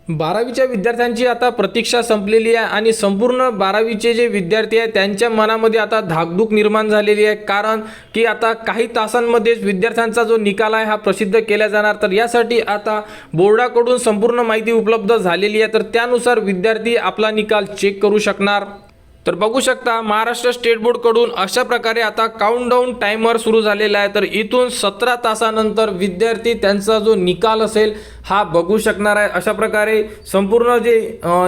12वीच्या विद्यार्थ्यांची आता प्रतीक्षा संपलेली आहे आणि संपूर्ण 12वीचे जे विद्यार्थी आहेत त्यांच्या मनामध्ये आता धाकधूक निर्माण झालेली आहे, कारण की आता काही तासांमध्येच विद्यार्थ्यांचा जो निकाल आहे हा प्रसिद्ध केला जाणार। तर यासाठी आता बोर्डाकडून संपूर्ण माहिती उपलब्ध झालेली आहे, तर त्यानुसार विद्यार्थी आपला निकाल चेक करू शकणार। तर बघू शकता महाराष्ट्र स्टेट बोर्ड कडून अशा प्रकारे आता काउंटडाऊन टाइमर सुरू झालेला आहे। तर इथून 17 तासानंतर विद्यार्थी त्यांचा जो निकाल असेल हा बघू शकणार आहे। अशा प्रकारे संपूर्ण जे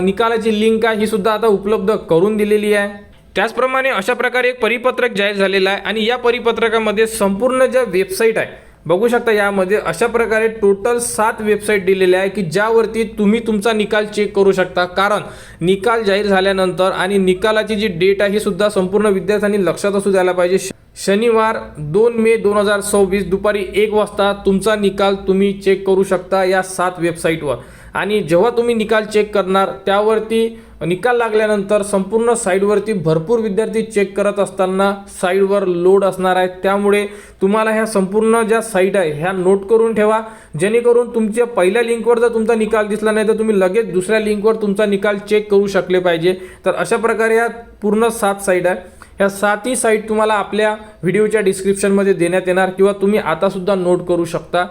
निकालाची लिंक आहे ही सुद्धा आता उपलब्ध करून दिलेली आहे। त्याचप्रमाणे अशा प्रकारे एक परिपत्रक जाहीर झालेला आहे आणि या परिपत्रकामध्ये संपूर्ण ज्या वेबसाईट आहे बघू शकता, यामध्ये अशा प्रकारे टोटल 7 वेबसाईट दिलेल्या आहे की ज्यावरती तुम्ही तुमचा निकाल चेक करू शकता। कारण निकाल जाहीर झाल्यानंतर आणि निकालाची जी डेट आहे ही सुद्धा संपूर्ण विद्यार्थ्यांनी लक्षात असू द्यायला पाहिजे। शनिवार 2 मे 2026 दुपारी 1 वाजता तुमचा निकाल तुम्ही चेक करू शकता या 7 वेबसाईटवर। आणि जेव्हा तुम्ही निकाल चेक करणार त्यावरती निकाल लागल्यानंतर संपूर्ण साईडवरती भरपूर विद्यार्थी चेक करत असताना साईडवर लोड असणार आहे, त्यामुळे तुम्हाला ह्या संपूर्ण ज्या साईट आहे ह्या नोट करून ठेवा, जेणेकरून तुमच्या पहिल्या लिंकवर जर तुमचा निकाल दिसला नाही तर तुम्ही लगेच दुसऱ्या लिंकवर तुमचा निकाल चेक करू शकले पाहिजे। तर अशा प्रकारे या पूर्ण 7 साईट आहे, ह्या 7ही साईट तुम्हाला आपल्या व्हिडिओच्या डिस्क्रिप्शनमध्ये देण्यात येणार किंवा तुम्ही आता सुद्धा नोट करू शकता।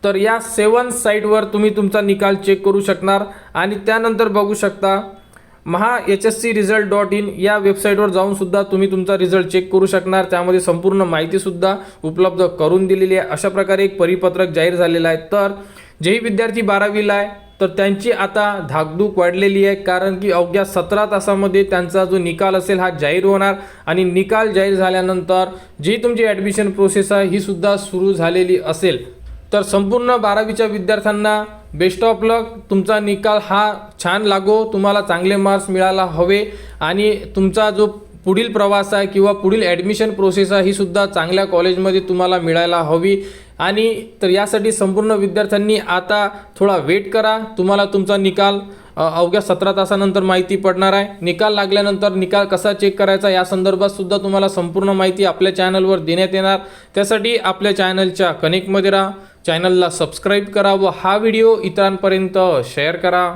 तर या 7 साईटवर तुम्ही तुमचा निकाल चेक करू शकणार। आणि त्यानंतर बघू शकता mahscriresult.in या वेबसाईटवर जाऊन सुद्धा तुम्ही तुमचा रिझल्ट चेक करू शकणार, त्यामध्ये संपूर्ण माहिती सुद्धा उपलब्ध करून दिलेली आहे। अशा प्रकारे एक परिपत्रक जाहीर झालेलं आहे। तर जेही विद्यार्थी 12वीला आहे तर त्यांची आता धाकधूक वाढलेली आहे, कारण की अवघ्या 17 तासामध्ये त्यांचा जो निकाल असेल हा जाहीर होणार आणि निकाल जाहीर झाल्यानंतर जी तुमची ॲडमिशन प्रोसेस आहे ही सुद्धा सुरू झालेली असेल। तर संपूर्ण 12वीच्या विद्यार्थ्यांना बेस्ट ऑफ लक, तुमचा निकाल हा छान लागो, तुम्हाला चांगले मार्क्स मिळायला हवे आणि तुमचा जो पुढील प्रवास आहे किंवा पुढील ॲडमिशन प्रोसेस आहे ही सुद्धा चांगल्या कॉलेजमध्ये तुम्हाला मिळायला हवी। आणि तर यासाठी संपूर्ण विद्यार्थ्यांनी आता थोडा वेट करा, तुम्हाला तुमचा निकाल अवघ्या 17 तासानंतर माहिती पडणार आहे। निकाल लागल्यानंतर निकाल कसा चेक करायचा या संदर्भात सुद्धा तुम्हाला संपूर्ण माहिती आपल्या चॅनलवर देण्यात येणार। त्यासाठी आपल्या चॅनलच्या कनेक्टमध्ये राहा, चॅनलला सबस्क्राईब करा व हा व्हिडिओ इतरांपर्यंत शेअर करा।